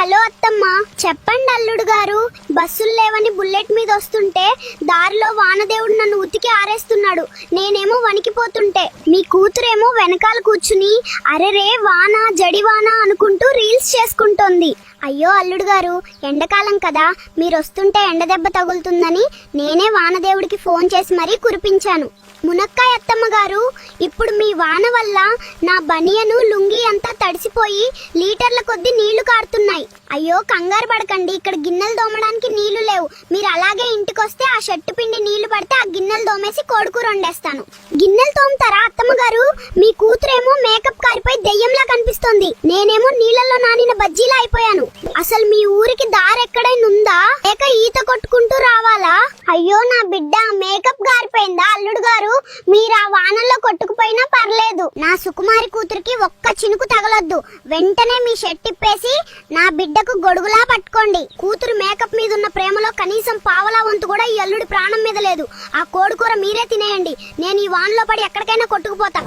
Hello అత్తమ్మ, చెప్పండి అల్లుడు గారు. బస్సులు లేవని బుల్లెట్ మీద వస్తుంటే దారిలో వానదేవుడు నన్ను ఉతికి ఆరేస్తున్నాడు. నేనేమో వణికిపోతుంటే మీ కూతురేమో వెనకాల కూర్చుని అరెరే వాన జడివాన అనుకుంటూ రీల్స్ చేసుకుంటోంది. అయ్యో అల్లుడు గారు, ఎండాకాలం కదా, మీరు వస్తుంటే ఎండ దెబ్బ తగులుతుందని నేనే వానదేవుడికి ఫోన్ చేసి మరీ కురిపించాను. మునక్కాయ అత్తమ్మ గారు, ఇప్పుడు మీ వాన వల్ల నా బనియను లుంగి అంతా తడిసిపోయి లీటర్ల కొద్ది నీళ్లు కారుతున్నాయి. అయ్యో కంగారు పడకండి, ఇక్కడ గిన్నెలు దోమడానికి నీళ్లు లేవు. మీరు అలాగే ఇంటికొస్తే ఆ షర్టు పిండి నీళ్లు పడితే ఆ గిన్నెలు దోమేసి కోడికూర వండేస్తాను. గిన్నెలు తోముతారా అత్తమ్మ గారు? మీ కూతురేమో మేకప్ కారిపోయి దెయ్యంలా కనిపిస్తోంది. నేనేమో నీళ్లలో నానిన బజ్జీలా అయిపోయాను. అసలు మీ ఊరికి దారి ఎక్కడైనా ఉందా, లేక ఈత కొట్టుకుంటూ రావాలా? అయ్యో నా బిడ్డ మేకప్ గారిపోయిందా అల్లుడు గారు? మీరు ఆ వానల్లో కొట్టుకుపోయినా పర్లేదు, నా సుకుమారి కూతురికి ఒక్క చినుకు తగలొద్దు. వెంటనే మీ షర్ట్ ఇప్పేసి నా బిడ్డకు గొడుగులా పట్టుకోండి. కూతురు మేకప్ మీద ఉన్న ప్రేమలో కనీసం పావలా వంతు కూడా ఈ అల్లుడి ప్రాణం మీద లేదు. ఆ కోడికూర మీరే తినేయండి. నేను ఈ వానలో పడి ఎక్కడికైనా కొట్టుకుపోతా.